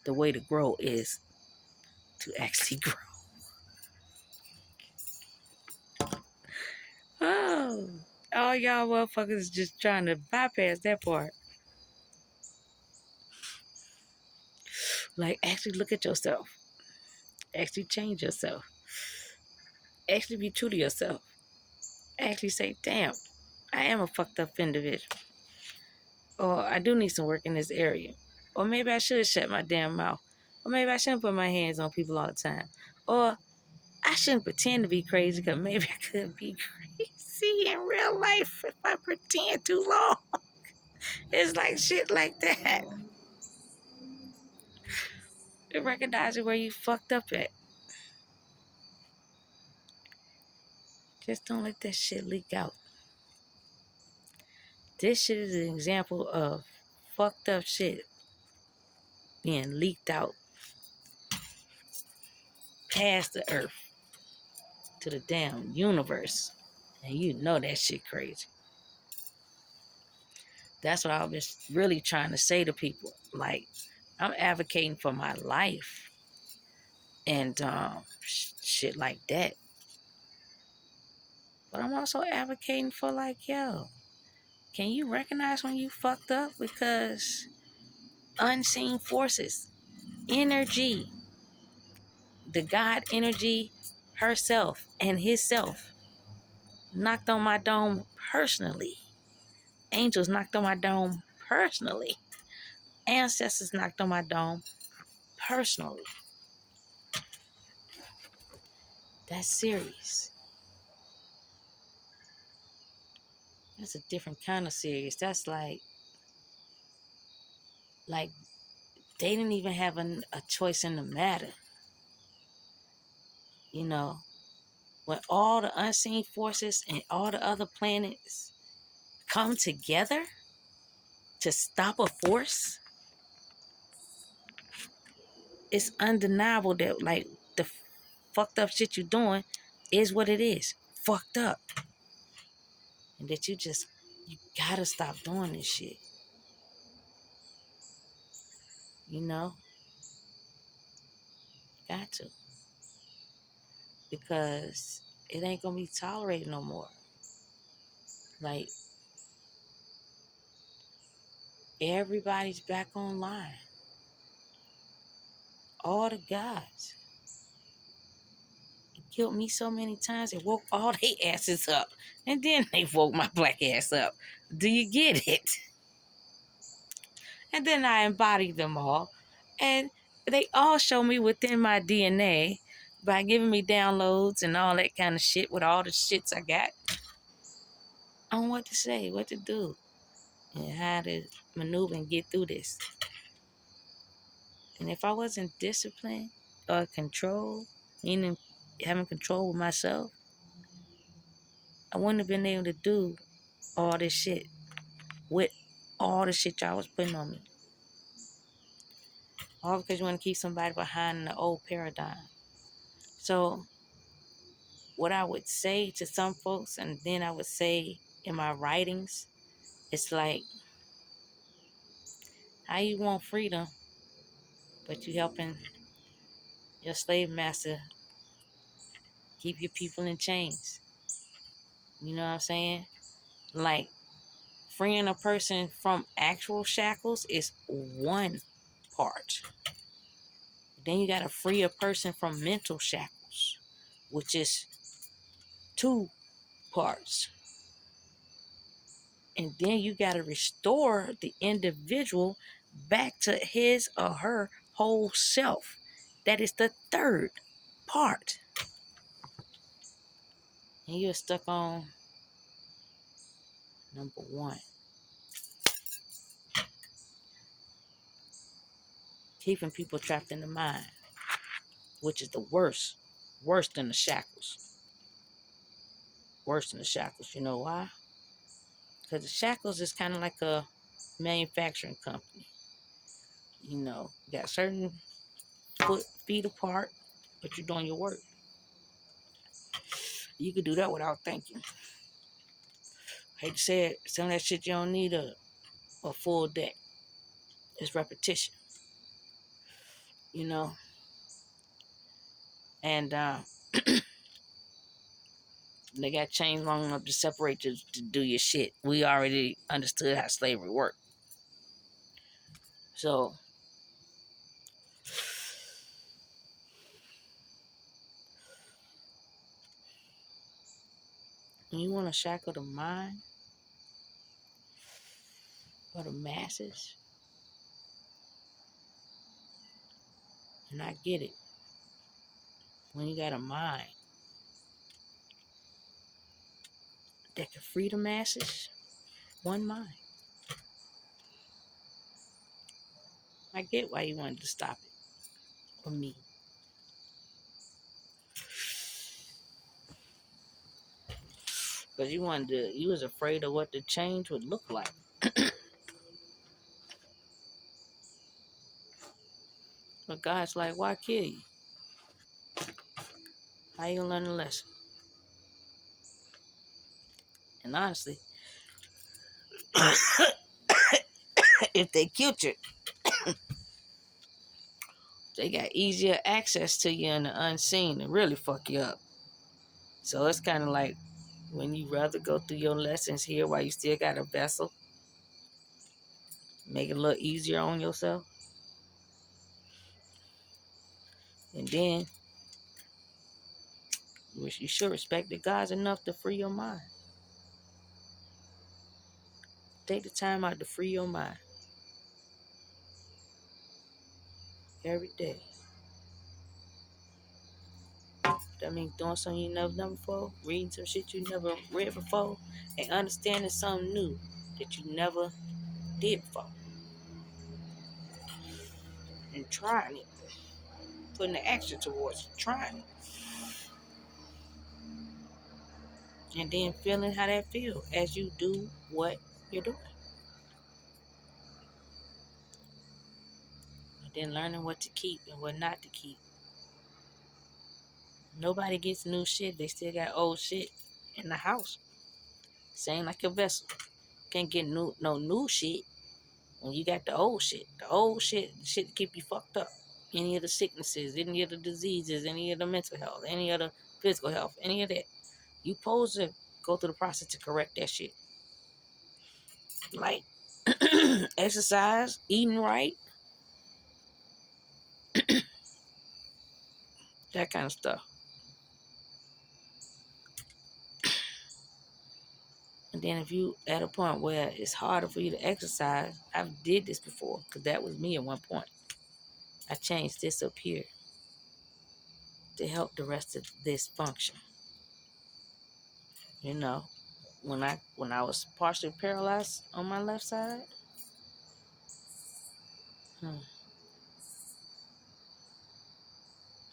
The way to grow is to actually grow. Oh, all y'all motherfuckers just trying to bypass that part. Like, actually look at yourself. Actually change yourself. Actually be true to yourself. Actually say, damn, I am a fucked up individual. Or I do need some work in this area. Or maybe I should shut my damn mouth. Or maybe I shouldn't put my hands on people all the time. Or I shouldn't pretend to be crazy because maybe I could be crazy in real life if I pretend too long. It's like shit like that. You recognize where you fucked up at. Just don't let that shit leak out. This shit is an example of fucked up shit being leaked out past the earth to the damn universe. And you know that shit crazy. That's what I was really trying to say to people. Like, I'm advocating for my life and shit like that. But I'm also advocating for like, yo, can you recognize when you fucked up? Because unseen forces, energy, the God energy herself and himself knocked on my dome personally. Angels knocked on my dome personally. Ancestors knocked on my dome personally. That's serious. That's a different kind of serious. That's like they didn't even have a choice in the matter. You know, when all the unseen forces and all the other planets come together to stop a force, it's undeniable that like the fucked up shit you're doing is what it is. Fucked up. And that you gotta stop doing this shit. You know? Got to. Because it ain't gonna be tolerated no more. Like, everybody's back online. All the gods. It killed me so many times. It woke all they asses up. And then they woke my black ass up. Do you get it? And then I embodied them all. And they all show me within my DNA by giving me downloads and all that kind of shit with all the shits I got on what to say, what to do, and how to maneuver and get through this. And if I wasn't disciplined or controlled, meaning having control with myself, I wouldn't have been able to do all this shit with all the shit y'all was putting on me. All because you want to keep somebody behind the old paradigm. So what I would say to some folks, and then I would say in my writings, it's like, how you want freedom, but you helping your slave master keep your people in chains. You know what I'm saying? Like, freeing a person from actual shackles is one part. Then you got to free a person from mental shackles, which is two parts. And then you got to restore the individual back to his or her whole self. That is the third part. And you're stuck on number one. Keeping people trapped in the mind, which is the worst. Worse than the shackles. Worse than the shackles. You know why? Because the shackles is kind of like a manufacturing company. You know, you got certain feet apart, but you're doing your work. You could do that without thinking. I hate to say it, some of that shit you don't need a full deck. It's repetition. You know? And they got chains long enough to separate you to do your shit. We already understood how slavery worked. So, when you want to shackle the mind or the masses, and I get it. When you got a mind that can free the masses, one mind. I get why you wanted to stop it. For me. Because you was afraid of what the change would look like. But God's like, why kill you? How you gonna learn the lesson? And honestly, if they killed you, they got easier access to you in the unseen and really fuck you up. So it's kind of like when you rather go through your lessons here while you still got a vessel, make it a little easier on yourself. And then you should respect the gods enough to free your mind. Take the time out to free your mind. Every day. That means doing something you never done before, reading some shit you never read before, and understanding something new that you never did before. And trying it. Putting the action towards it, trying it. And then feeling how that feels as you do what you're doing. And then learning what to keep and what not to keep. Nobody gets new shit. They still got old shit in the house. Same like your vessel. Can't get no new shit when you got the old shit. The old shit, the shit to keep you fucked up. Any of the sicknesses, any of the diseases, any of the mental health, any of the physical health, any of that. You supposed to go through the process to correct that shit. Like exercise, eating right, that kind of stuff. And then if you at a point where it's harder for you to exercise, I've did this before because that was me at one point. I changed this up here to help the rest of this function. You know, when I was partially paralyzed on my left side,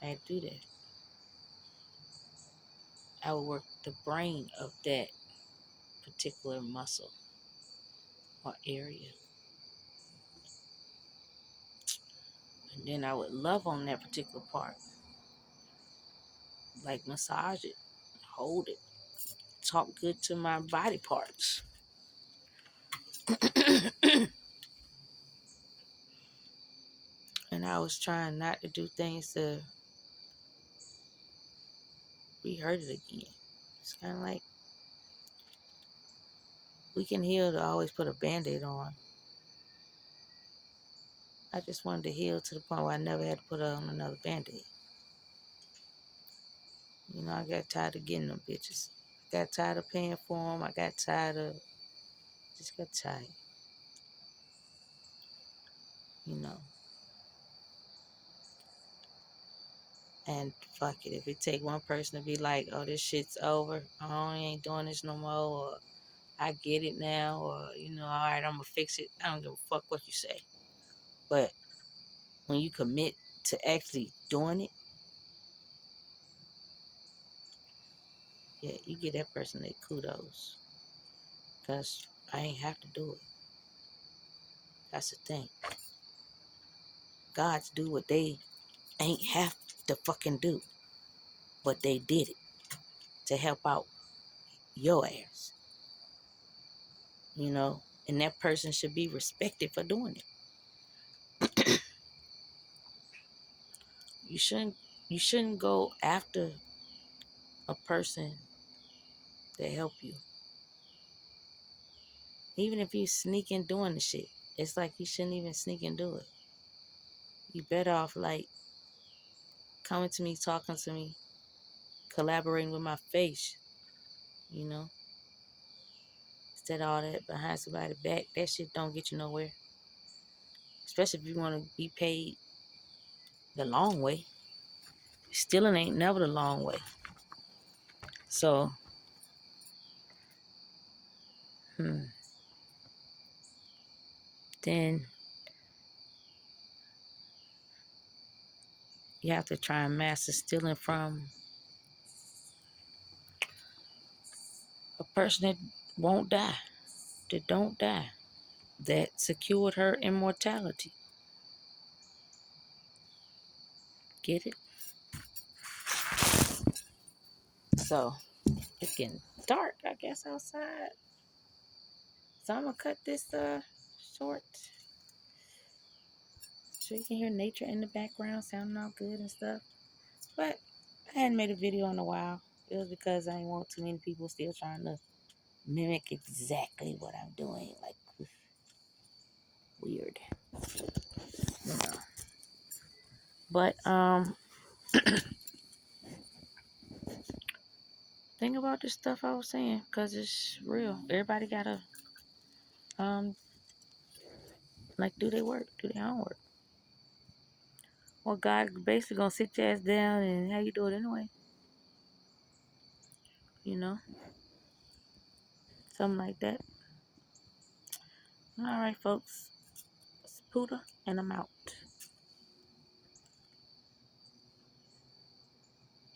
I had to do that. I would work the brain of that particular muscle or area. And then I would love on that particular part. Like massage it, hold it, talk good to my body parts. And I was trying not to do things to re-hurt it again. It's kind of like we can heal to always put a band-aid on. I just wanted to heal to the point where I never had to put on another band-aid. You know, I got tired of getting them bitches. I got tired of paying for them. I got tired of, just got tired. You know. And fuck it, if it take one person to be like, oh, this shit's over, oh, I ain't doing this no more, or I get it now, or, you know, all right, I'm gonna fix it. I don't give a fuck what you say. But when you commit to actually doing it, yeah, you give that person their kudos. Because I ain't have to do it. That's the thing. Gods do what they ain't have to fucking do. But they did it to help out your ass. You know? And that person should be respected for doing it. You shouldn't go after a person to help you. Even if you sneaking doing the shit. It's like you shouldn't even sneak and do it. You better off like coming to me, talking to me, collaborating with my face, you know. Instead of all that behind somebody's back, that shit don't get you nowhere. Especially if you want to be paid the long way. Stealing ain't never the long way. So, then you have to try and master stealing from a person that won't die, that don't die, that secured her immortality. Get it? So, it's getting dark, I guess, outside. So I'm gonna cut this short so you can hear nature in the background sounding all good and stuff. But I hadn't made a video in a while. It was because I didn't want too many people still trying to mimic exactly what I'm doing. Like, weird. You know. But think about this stuff I was saying, because it's real. Everybody gotta like do their work, do their homework. Well, God basically gonna sit your ass down and how you do it anyway. you know, something like that. All right, folks. It's Puda, and I'm out.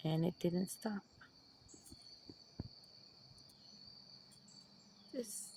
And it didn't stop. This